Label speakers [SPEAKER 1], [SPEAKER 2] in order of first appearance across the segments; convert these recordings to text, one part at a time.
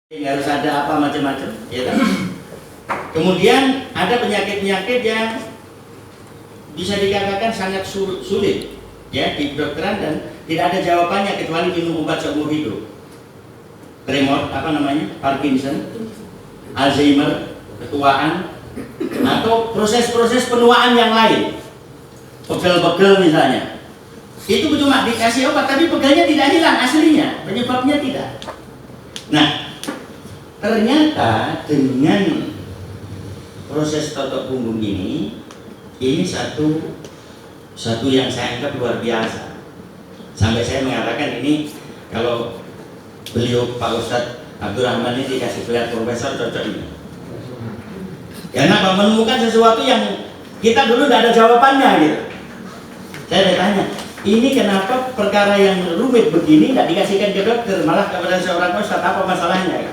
[SPEAKER 1] harus ada apa macam-macam, ya kan? Kemudian ada penyakit-penyakit yang bisa dikatakan sangat sulit, ya, di kedokteran dan tidak ada jawabannya kecuali minum obat seumur hidup. Tremor, Parkinson, Alzheimer, ketuaan, atau proses-proses penuaan yang lain, pegel-pegel misalnya. Itu cuma dikasih obat, tapi pegelnya tidak hilang aslinya, penyebabnya tidak. Nah, ternyata dengan proses totok punggung ini satu yang saya anggap luar biasa. Sampai saya mengatakan ini kalau beliau Pak Ustadz Abdurrahman ini dikasih gelar profesor cocok ini. Karena menemukan sesuatu yang kita dulu tidak ada jawabannya gitu. Saya tanya, ini kenapa perkara yang rumit begini tidak dikasihkan ke dokter, malah kepada seorang ustadz, apa masalahnya?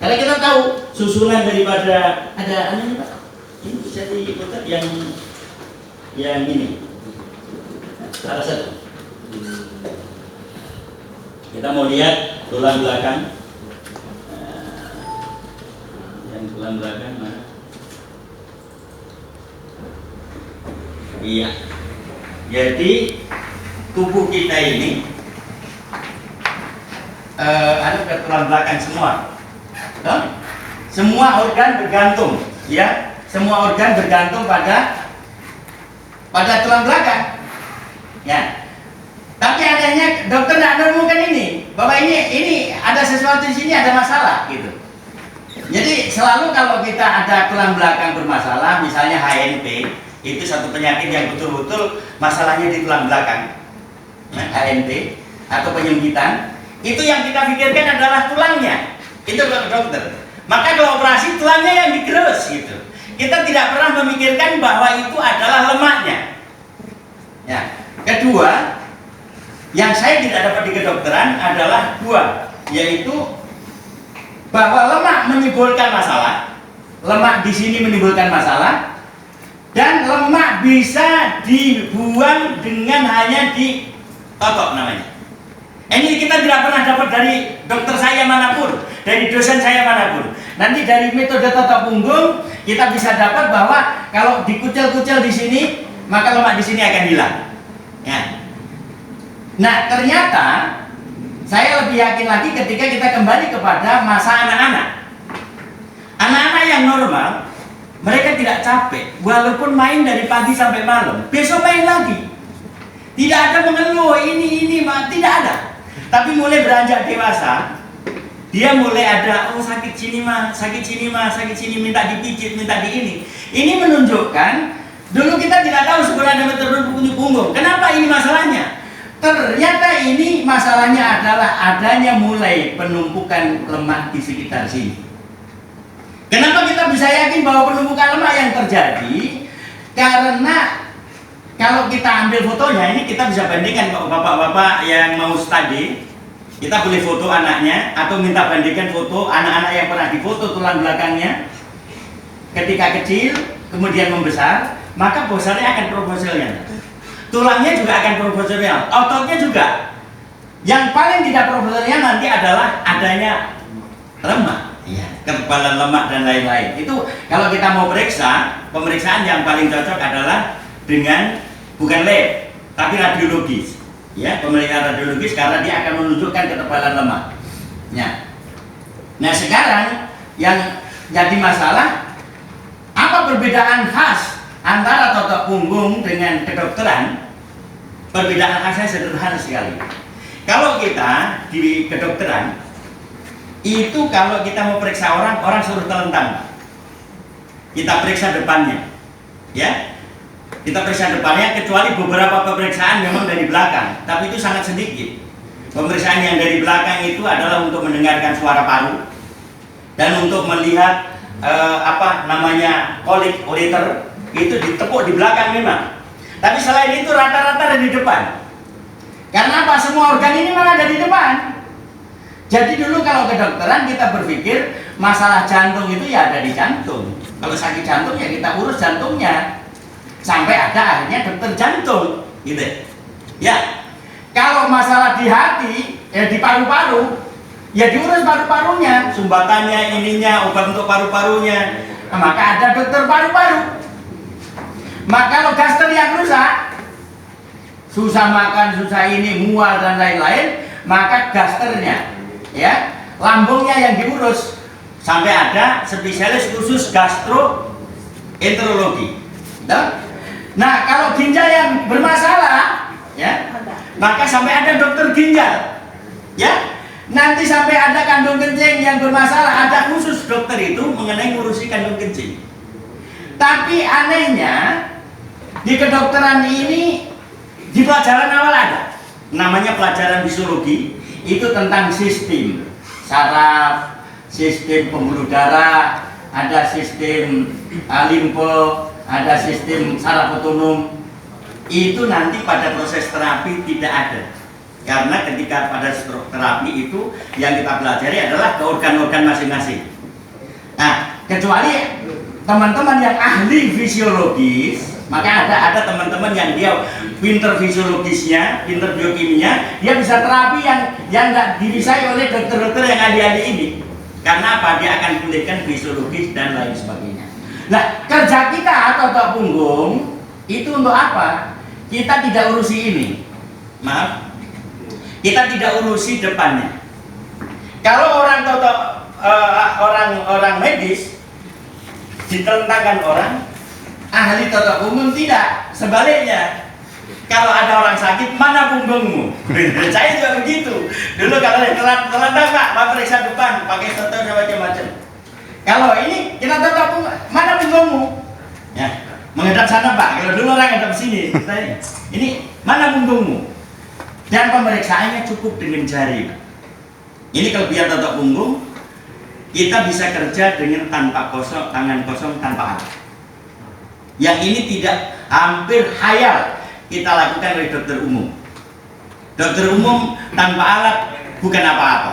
[SPEAKER 1] Karena kita tahu susunan daripada ada aneh Pak. Ini bisa diputar yang ini. Salah satu. Kita mau lihat tulang belakang. Yang tulang belakang mana? Iya. Jadi tubuh kita ini ada ke tulang belakang semua. Semua organ bergantung, ya. Semua organ bergantung pada tulang belakang, ya. Tapi adanya dokter tidak menemukan ini, bahwa ini ada sesuatu di sini, ada masalah, gitu. Jadi selalu kalau kita ada tulang belakang bermasalah, misalnya HNP, itu satu penyakit yang betul-betul masalahnya di tulang belakang, HNP atau penyempitan, itu yang kita pikirkan adalah tulangnya. Itu dokter. Maka kalau operasi tulangnya yang digerus gitu. Kita tidak pernah memikirkan bahwa itu adalah lemaknya. Ya. Kedua, yang saya tidak dapat di kedokteran adalah dua, yaitu bahwa lemak menimbulkan masalah, lemak di sini menimbulkan masalah, dan lemak bisa dibuang dengan hanya ditotok namanya. Ini kita tidak pernah dapat dari dokter saya manapun, dari dosen saya manapun. Nanti dari metode totok punggung kita bisa dapat bahwa kalau dikucil-kucil di sini, maka lemak di sini akan hilang. Ya. Nah, ternyata saya lebih yakin lagi ketika kita kembali kepada masa anak-anak. Anak-anak yang normal, mereka tidak capek, walaupun main dari pagi sampai malam, besok main lagi. Tidak ada mengeluh ini, tidak ada. Tapi mulai beranjak dewasa, dia mulai ada sakit sini minta dipijit, minta di ini. Ini menunjukkan dulu kita tidak tahu sebenarnya metode punggung. Kenapa ini masalahnya? Ternyata ini masalahnya adalah adanya mulai penumpukan lemak di sekitar sini. Kenapa kita bisa yakin bahwa penumpukan lemak yang terjadi? Karena kalau kita ambil fotonya, ini kita bisa bandingkan kalau bapak-bapak yang mau studi, kita boleh foto anaknya atau minta bandingkan foto anak-anak yang pernah difoto tulang belakangnya ketika kecil, kemudian membesar, maka besarnya akan proporsional. Tulangnya juga akan proporsional, ototnya juga. Yang paling tidak proporsional nanti adalah adanya lemak, ya, ketebalan lemak dan lain-lain. Itu kalau kita mau periksa, pemeriksaan yang paling cocok adalah dengan bukan lab, tapi radiologis, ya, pemeriksaan radiologis karena dia akan menunjukkan ketebalan lemak. Ya. Nah, sekarang yang jadi masalah, apa perbedaan khas antara totok punggung dengan kedokteran? Perbedaan khasnya sederhana sekali. Kalau kita di kedokteran itu kalau kita mau periksa orang suruh telentang. Kita periksa depannya, ya. Kita periksa depannya, kecuali beberapa pemeriksaan memang dari belakang, tapi itu sangat sedikit. Pemeriksaan yang dari belakang itu adalah untuk mendengarkan suara paru dan untuk melihat koliter itu ditepuk di belakang memang. Tapi selain itu rata-rata ada di depan. Karena apa? Semua organ ini malah ada di depan. Jadi dulu kalau kedokteran kita berpikir masalah jantung itu ya ada di jantung. Kalau sakit jantung ya kita urus jantungnya. Sampai ada akhirnya dokter jantung, gitu. Ya, kalau masalah di hati, di paru-paru, Ya diurus paru-parunya, sumbatannya, ininya, obat untuk paru-parunya. Nah, maka ada dokter paru-paru. Maka kalau gaster yang rusak, susah makan, susah ini, mual dan lain-lain, maka gasternya, ya, lambungnya yang diurus. Sampai ada spesialis khusus gastroenterologi. Nah, kalau ginjal yang bermasalah, ya, maka sampai ada dokter ginjal, ya. Nanti sampai ada kandung kencing yang bermasalah, ada khusus dokter itu mengenai ngurusi kandung kencing. Tapi anehnya di kedokteran ini, di pelajaran awal ada namanya pelajaran fisiologi, itu tentang sistem saraf, sistem pembuluh darah, ada sistem limfe, ada sistem saraf otonom. Itu nanti pada proses terapi tidak ada, karena ketika pada terapi itu yang kita pelajari adalah ke organ-organ masing-masing. Nah, kecuali teman-teman yang ahli fisiologis, maka ada teman-teman yang dia pinter fisiologisnya, pinter biokimia, dia bisa terapi yang nggak dibisai oleh dokter-dokter yang ahli-ahli ini. Karena apa? Dia akan pulihkan fisiologis dan lain sebagainya. Nah, kerja kita atau otot punggung itu untuk apa? Kita tidak urusi ini. Maaf, kita tidak urusi depannya. Kalau orang orang medis ditentangkan orang, ahli otot punggung tidak. Sebaliknya, kalau ada orang sakit, mana punggungmu? Saya juga begitu. Dulu kalau telat Pak periksa depan, pakai foto macam-macam. Kalau ini kita tetap mana punggungmu? Ya, menghadap sana Pak. Kalau dulu orang hadap sini, ini mana punggungmu? Dan pemeriksaannya cukup dengan jari. Ini kelebihan otot punggung, kita bisa kerja dengan tanpa kosong, tangan kosong tanpa alat. Yang ini tidak hampir hayal kita lakukan oleh dokter umum. Dokter umum tanpa alat bukan apa-apa.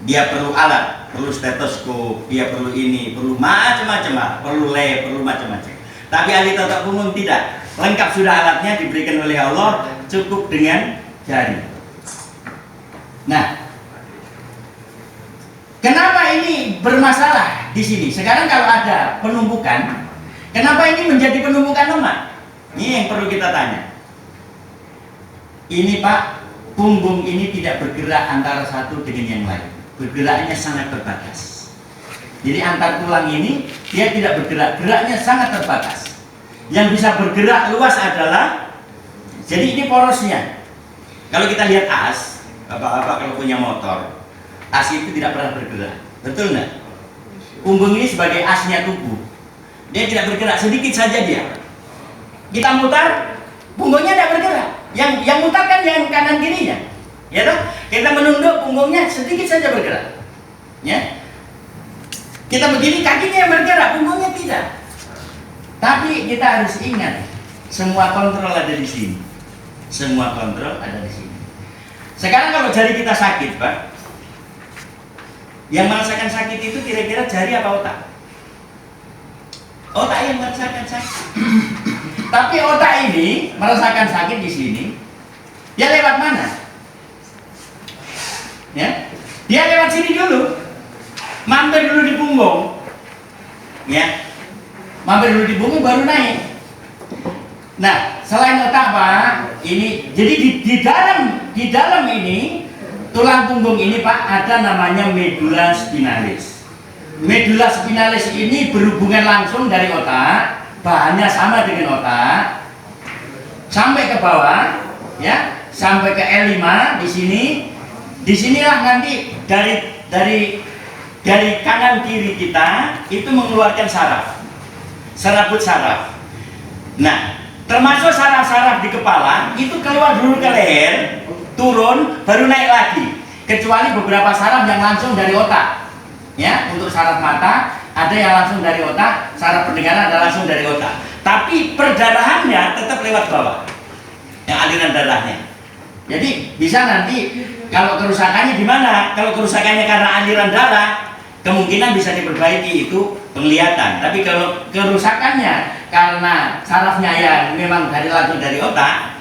[SPEAKER 1] Dia perlu alat, perlu stetoskop, dia perlu ini, perlu macam-macam, perlu lab, perlu macam-macam. Tapi ahli otot punggung tidak. Lengkap sudah alatnya diberikan oleh Allah, cukup dengan jari. Nah, kenapa ini bermasalah di sini? Sekarang kalau ada penumpukan, kenapa ini menjadi penumpukan lemak? Ini yang perlu kita tanya. Ini Pak, punggung ini tidak bergerak antara satu dengan yang lain. Bergeraknya sangat terbatas. Jadi antar tulang ini dia tidak bergerak, geraknya sangat terbatas. Yang bisa bergerak luas adalah, jadi ini porosnya. Kalau kita lihat as, bapak-bapak kalau punya motor, as itu tidak pernah bergerak, betul nggak? Punggung ini sebagai asnya tubuh, dia tidak bergerak, sedikit saja dia. Kita mutar, punggungnya tidak bergerak. Yang mutar kan yang kanan kirinya, ya toh? Kita menunduk, punggungnya sedikit saja bergerak. Ya, kita begini, kakinya yang bergerak, punggungnya tidak. Tapi kita harus ingat, semua kontrol ada di sini. Semua kontrol ada di sini. Sekarang kalau jari kita sakit, Pak, yang merasakan sakit itu kira-kira jari apa otak? Otak yang merasakan sakit. Tapi otak ini merasakan sakit di sini, dia lewat mana? Ya, dia lewat sini dulu, mampir dulu di punggung, ya, mampir dulu di punggung baru naik. Nah, selain otak Pak, ini jadi di dalam ini tulang punggung ini Pak ada namanya medula spinalis. Medula spinalis ini berhubungan langsung dari otak. Bahannya sama dengan otak sampai ke bawah, ya, sampai ke L5 di sini. Disinilah nanti dari kanan kiri kita itu mengeluarkan saraf, serabut saraf. Nah, termasuk saraf-saraf di kepala itu keluar dulu ke leher, turun, baru naik lagi. Kecuali beberapa saraf yang langsung dari otak, ya, untuk saraf mata. Ada yang langsung dari otak, saraf pendengaran ada langsung dari otak. Tapi perdarahannya tetap lewat bawah, yang aliran darahnya. Jadi bisa nanti kalau kerusakannya di mana? Kalau kerusakannya karena aliran darah, kemungkinan bisa diperbaiki itu penglihatan. Tapi kalau kerusakannya karena sarafnya yang memang langsung dari otak,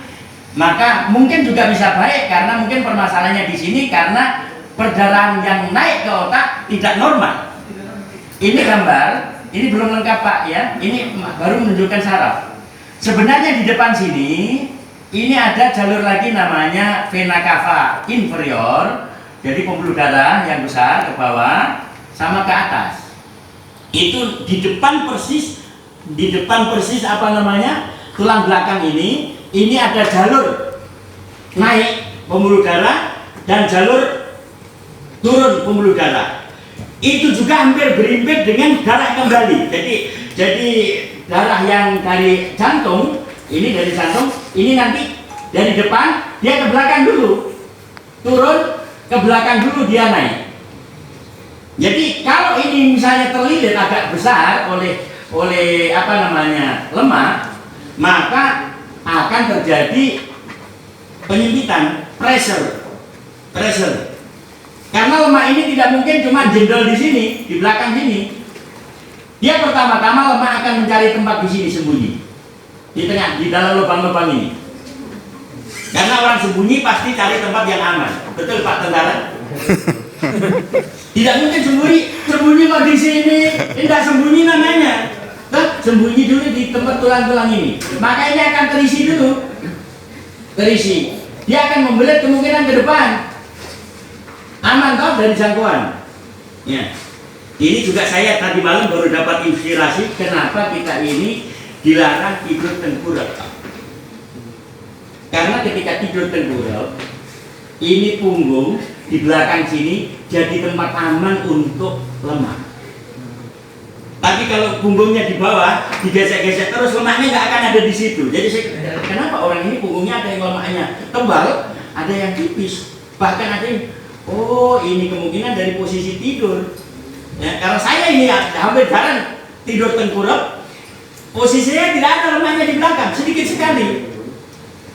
[SPEAKER 1] maka mungkin juga bisa baik karena mungkin permasalahannya di sini karena perdarahan yang naik ke otak tidak normal. Ini gambar, ini belum lengkap Pak ya, ini baru menunjukkan saraf. Sebenarnya di depan sini, ini ada jalur lagi namanya vena cava inferior, jadi pembuluh darah yang besar ke bawah sama ke atas. Itu di depan persis apa namanya, tulang belakang ini ada jalur naik pembuluh darah dan jalur turun pembuluh darah. Itu juga hampir berimbit dengan darah kembali. Jadi darah yang dari jantung, ini dari jantung, ini nanti dari depan dia ke belakang dulu, turun ke belakang dulu dia naik. Jadi kalau ini misalnya terlilit agak besar oleh apa namanya lemak, maka akan terjadi penyempitan, pressure. Karena lemak ini tidak mungkin cuma jendol di sini, di belakang sini. Dia pertama-tama lemak akan mencari tempat di sini sembunyi, di tengah, di dalam lubang-lubang ini. Karena orang sembunyi pasti cari tempat yang aman, betul Pak Tentara? Tidak mungkin sembunyi kok di sini, tidak sembunyi namanya. Sembunyi dulu di tempat tulang-tulang ini. Maka ini akan terisi dulu, terisi. Dia akan membelit kemungkinan ke depan. Aman toh dari jangkauan. Ya. Ini juga saya tadi malam baru dapat inspirasi kenapa kita ini dilarang tidur tengkurap. Karena ketika tidur tengkurap, ini punggung di belakang sini jadi tempat aman untuk lemak. Tapi kalau punggungnya di bawah digesek-gesek terus, lemaknya nggak akan ada di situ. Jadi kenapa orang ini punggungnya ada yang lemaknya tebal, ada yang tipis, bahkan ada yang ini kemungkinan dari posisi tidur. Ya, kalau saya ini hampir jarang tidur tengkurap, posisinya tidak ada lemaknya di belakang, sedikit sekali.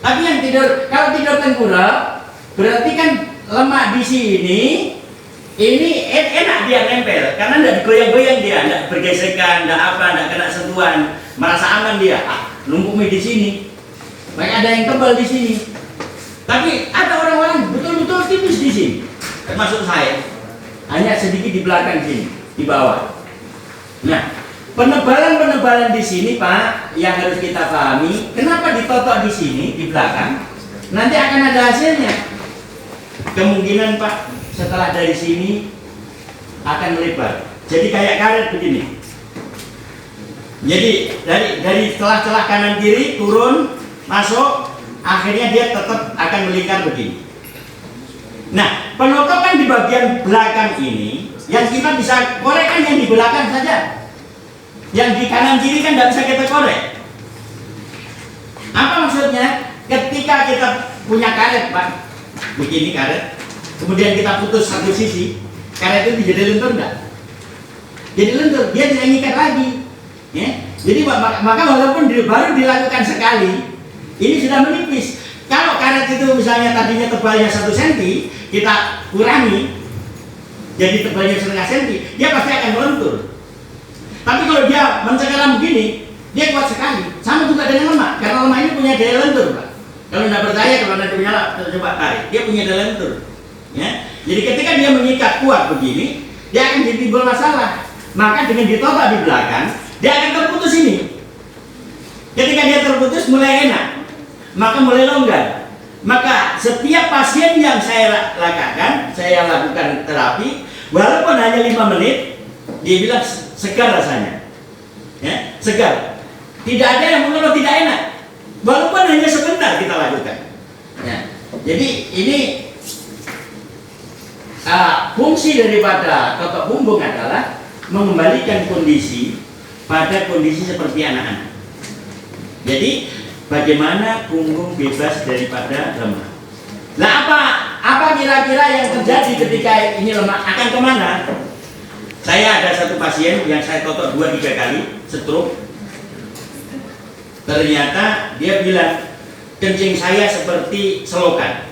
[SPEAKER 1] Tapi yang kalau tidur tengkurap, berarti kan lemak di sini, ini enak dia nempel, karena tidak digoyang-goyang dia, tidak bergesekan, tidak apa, tidak kena sentuhan, merasa aman dia. Numpuk di sini, banyak ada yang tebal di sini. Tapi ada orang-orang betul-betul tipis di sini. Termasuk saya, hanya sedikit di belakang sini, di bawah. Nah, penebalan-penebalan di sini Pak, yang harus kita pahami, kenapa ditotok di sini, di belakang, nanti akan ada hasilnya. Kemungkinan Pak, setelah dari sini akan melebar, jadi kayak karet begini. Jadi dari celah-celah kanan kiri turun, masuk, akhirnya dia tetap akan melingkar begini. Nah, penotokan di bagian belakang ini, yang kita bisa korek kan yang di belakang saja. Yang di kanan kiri kan tidak bisa kita korek. Apa maksudnya? Ketika kita punya karet Pak, begini karet, kemudian kita putus satu sisi, karet itu jadi lentur enggak? Jadi lentur, dia tidak ngikat lagi. Ya? Jadi maka walaupun baru dilakukan sekali, ini sudah menipis. Kalau karet itu misalnya tadinya tebalnya 1 cm, kita kurangi jadi tebalnya 0,5 cm, dia pasti akan melentur. Tapi kalau dia mencengkeram begini, dia kuat sekali. Sama juga dengan lemak, karena lemak ini punya daya lentur Pak. Kalau tidak percaya, kalau nanti punya coba tarik, dia punya daya lentur. Ya? Jadi ketika dia mengikat kuat begini, dia akan jadi timbul masalah. Maka dengan ditotok di belakang, dia akan terputus ini. Ketika dia terputus mulai enak, maka mulai longgar. Maka setiap pasien yang saya lakukan terapi, walaupun hanya 5 menit, dia bilang segar rasanya, ya, segar. Tidak ada yang mengeluh tidak enak, walaupun hanya sebentar kita lakukan. Ya. Jadi ini fungsi daripada totok punggung adalah mengembalikan kondisi pada kondisi seperti anak-anak. Jadi bagaimana punggung bebas daripada lemak. Nah, apa kira-kira yang terjadi ketika ini lemak akan kemana? Saya ada satu pasien yang saya totok 2-3 kali, stroke. Ternyata dia bilang, kencing saya seperti selokan.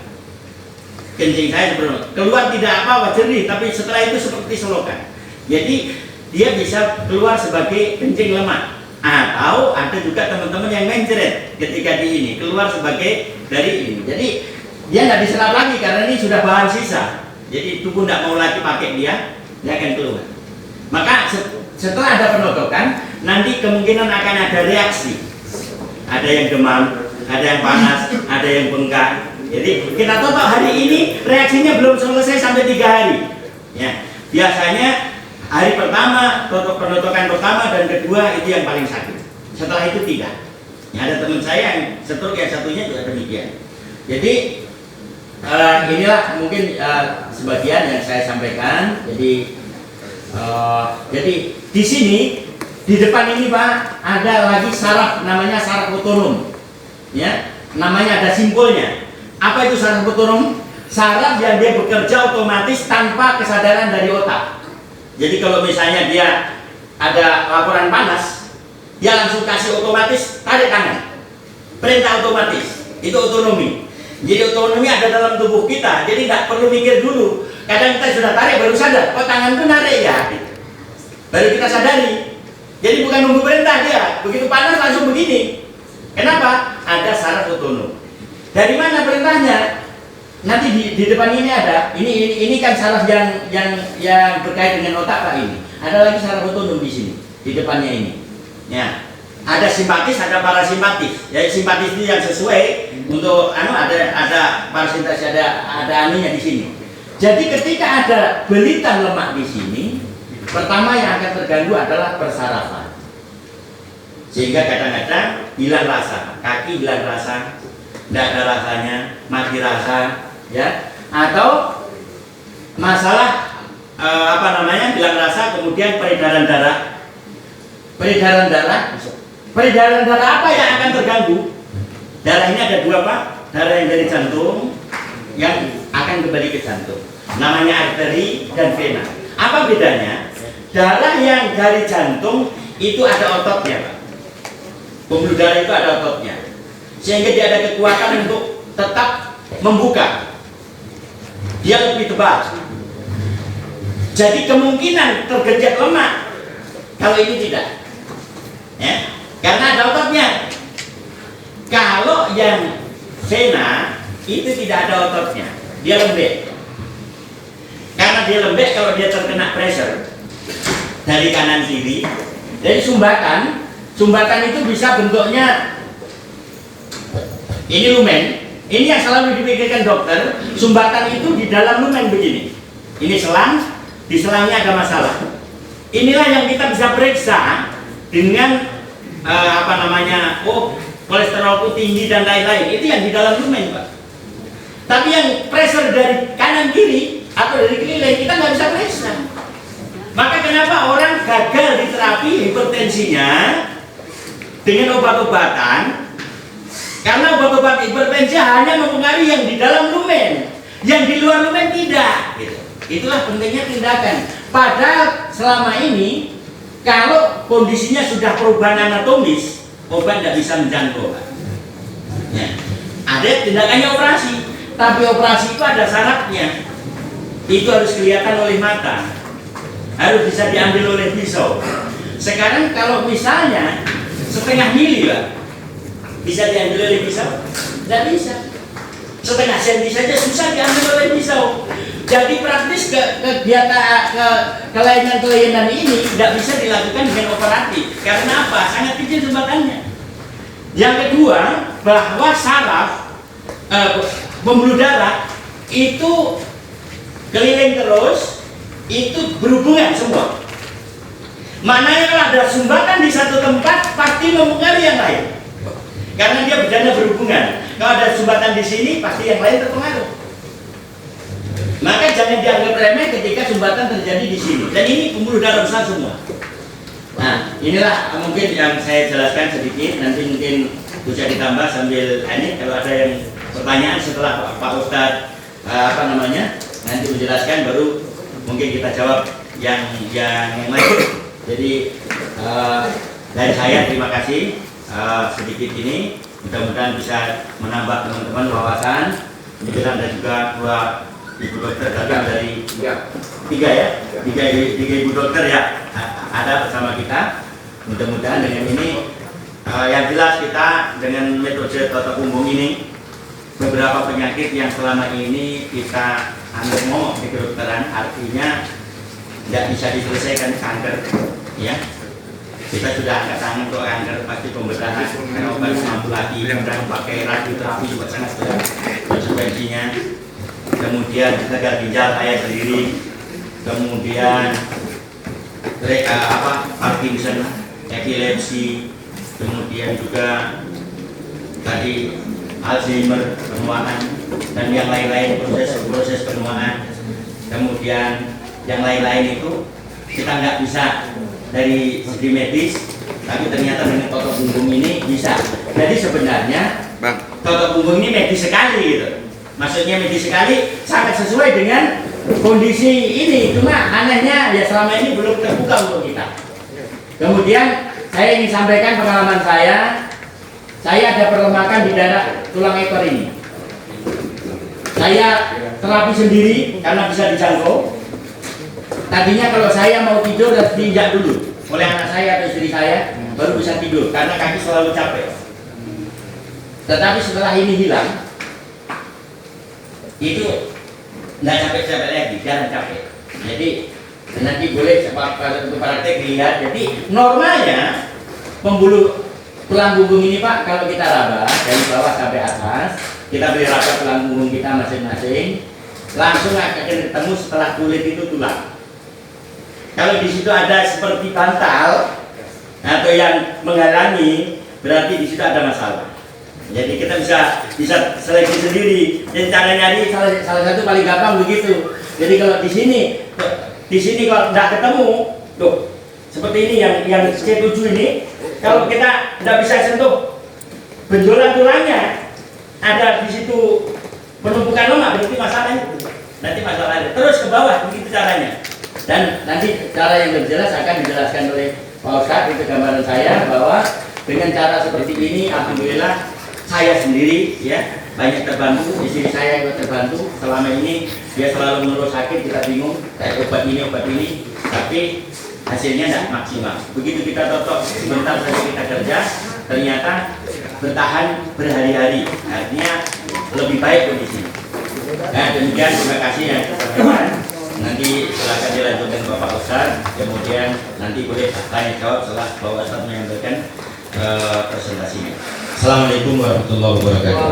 [SPEAKER 1] Kencing saya seperti keluar tidak apa-apa jernih, tapi setelah itu seperti selokan. Jadi dia bisa keluar sebagai kencing lemak. Atau ada juga teman-teman yang mencret ketika di ini keluar sebagai dari ini. Jadi dia tidak diserap lagi karena ini sudah bahan sisa. Jadi tubuh tidak mau lagi pakai dia akan keluar. Maka setelah ada penotokan, nanti kemungkinan akan ada reaksi. Ada yang demam, ada yang panas, ada yang bengkak. Jadi kita totok hari ini reaksinya belum selesai sampai 3 hari. Ya, biasanya hari pertama, penotokan pertama dan kedua itu yang paling sakit. Setelah itu tidak. Ya, ada teman saya yang stroke, yang satunya juga demikian. Jadi inilah mungkin sebagian yang saya sampaikan. Jadi di sini di depan ini Pak ada lagi saraf, namanya saraf otonom. Ya, namanya ada simpulnya. Apa itu saraf otonom? Saraf yang dia bekerja otomatis tanpa kesadaran dari otak. Jadi kalau misalnya dia ada laporan panas, dia langsung kasih otomatis tarik tangan. Perintah otomatis. Itu otonomi. Jadi otonomi ada dalam tubuh kita. Jadi tidak perlu mikir dulu. Kadang kita sudah tarik baru sadar, oh tangan itu narik ya. Baru kita sadari. Jadi bukan nunggu perintah dia. Begitu panas langsung begini. Kenapa? Ada saraf otonom. Dari mana perintahnya? Nanti di depan ini ada. Ini kan saraf yang berkait dengan otak Pak ini. Ada lagi saraf otonom di sini, di depannya ini. Ya. Ada simpatis, ada parasimpatis. Ya, simpatis itu yang sesuai untuk ada parasimpatis, ada anunya di sini. Jadi ketika ada belitan lemak di sini, pertama yang akan terganggu adalah persarafan. Sehingga kadang-kadang hilang rasa, kaki hilang rasa, tidak ada rasanya, mati rasa, ya. Atau masalah hilang rasa, kemudian peredaran darah. Peredaran darah apa yang akan terganggu? Darah ini ada 2 Pak. Darah yang dari jantung yang akan kembali ke jantung. Namanya arteri dan vena. Apa bedanya? Darah yang dari jantung itu ada ototnya Pak. Pembuluh darah itu ada ototnya. Sehingga dia ada kekuatan untuk tetap membuka. Dia lebih tebal. Jadi kemungkinan tergenjat lemak. Kalau ini tidak. Ya. Karena ada ototnya. Kalau yang vena itu tidak ada ototnya, dia lembek. Karena dia lembek, kalau dia terkena pressure dari kanan kiri, dari sumbatan itu bisa bentuknya ini lumen. Ini yang selalu dipikirkan dokter. Sumbatan itu di dalam lumen begini. Ini selang, di selangnya ada masalah. Inilah yang kita bisa periksa dengan kolesterolku tinggi dan lain-lain. Itu yang di dalam lumen Pak. Tapi yang pressure dari kanan kiri atau dari keliling kita nggak bisa periksa. Maka kenapa orang gagal di terapi hipertensinya dengan obat-obatan? Karena obat-obat hipertensi hanya mempengaruhi yang di dalam lumen, yang di luar lumen tidak. Itulah pentingnya tindakan. Padahal selama ini kalau kondisinya sudah perubahan anatomis, obat tidak bisa menjangkau. Ya. Ada tindakannya operasi, tapi operasi itu ada syaratnya. Itu harus kelihatan oleh mata, harus bisa diambil oleh pisau. Sekarang kalau misalnya setengah mili Pak, bisa diambil oleh pisau? Tidak bisa. Setengah senti saja susah diambil oleh pisau. Jadi praktis kelainan-kelainan ini tidak bisa dilakukan dengan operatif. Karena apa? Sangat kecil jembatannya. Yang kedua, bahwa saraf pembuluh darah itu keliling terus, itu berhubungan semua. Mana yang ada sumbatan di satu tempat pasti mempengaruhi yang lain. Karena dia berdana berhubungan. Kalau ada sumbatan di sini, pasti yang lain terpengaruh. Maka jangan dianggap remeh ketika sumbatan terjadi di sini. Dan ini pembuluh darah besar semua. Nah, inilah mungkin yang saya jelaskan sedikit. Nanti mungkin bisa ditambah sambil ini. Kalau ada yang pertanyaan setelah Pak Ustadz nanti menjelaskan, baru mungkin kita jawab yang lain. Jadi dari saya terima kasih sedikit ini. Mudah-mudahan bisa menambah teman-teman wawasan. Kemudian ada juga 2 ibu dokter dari tiga ibu dokter ya ada bersama kita. Mudah-mudahan dengan ini yang jelas kita dengan metode otot punggung ini beberapa penyakit yang selama ini kita mau di kedokteran, artinya tidak bisa diselesaikan kanker, ya. Kita sudah angkat tangan untuk kanker, pasti pembedahan karena obat mampu lagi, kemudian pakai radioterapi juga sangat berat konsekuensinya. Kemudian gagal ginjal saya sendiri, kemudian Parkinson, epilepsi, kemudian juga tadi Alzheimer, penuaan, dan yang lain-lain, proses penuaan. Kemudian yang lain-lain itu kita nggak bisa dari segi medis, tapi ternyata dengan totok punggung ini bisa. Jadi sebenarnya totok punggung ini medis sekali gitu. Maksudnya medis sekali, sangat sesuai dengan kondisi ini. Cuma anehnya ya selama ini belum terbuka untuk kita. Kemudian saya ingin sampaikan pengalaman saya. Saya ada perlemakan di daerah tulang ekor ini. Saya terapi sendiri karena bisa dijangkau. Tadinya kalau saya mau tidur harus diinjak dulu oleh anak saya atau istri saya, baru bisa tidur karena kaki selalu capek. Tetapi setelah ini hilang, itu nggak capek-capek lagi, jarang capek. Jadi nanti boleh untuk praktek lihat. Jadi normalnya pembuluh tulang punggung ini Pak, kalau kita raba dari bawah sampai atas, kita beri raba tulang punggung kita masing-masing, langsung akan ketemu setelah kulit itu tulang. Kalau di situ ada seperti bantal atau yang menghalangi, berarti di situ ada masalah. Jadi kita bisa seleksi sendiri. Dan cara nyari salah satu paling gampang begitu. Jadi kalau di sini kalau tidak ketemu, tuh seperti ini yang C7 ini, kalau kita tidak bisa sentuh benjolan tulangnya, ada di situ penumpukan lemak, berarti masalahnya. Nanti masalahnya terus ke bawah, begitu caranya. Dan nanti cara yang lebih jelas akan dijelaskan oleh Pak Ustadz. Itu gambaran saya bahwa dengan cara seperti ini, alhamdulillah saya sendiri ya banyak terbantu, istri saya juga terbantu. Selama ini dia selalu mengeluh sakit, kita bingung kayak obat ini, tapi hasilnya tidak maksimal. Begitu kita totok sebentar saja kita kerja, ternyata bertahan berhari-hari, artinya lebih baik kondisi. Nah demikian, terima kasih ya teman-teman. Nanti silakan dilanjutkan Bapak Ustadz, kemudian nanti boleh tanya jawab setelah Bapak Ustadz menyampaikan presentasinya. Assalamualaikum warahmatullahi wabarakatuh.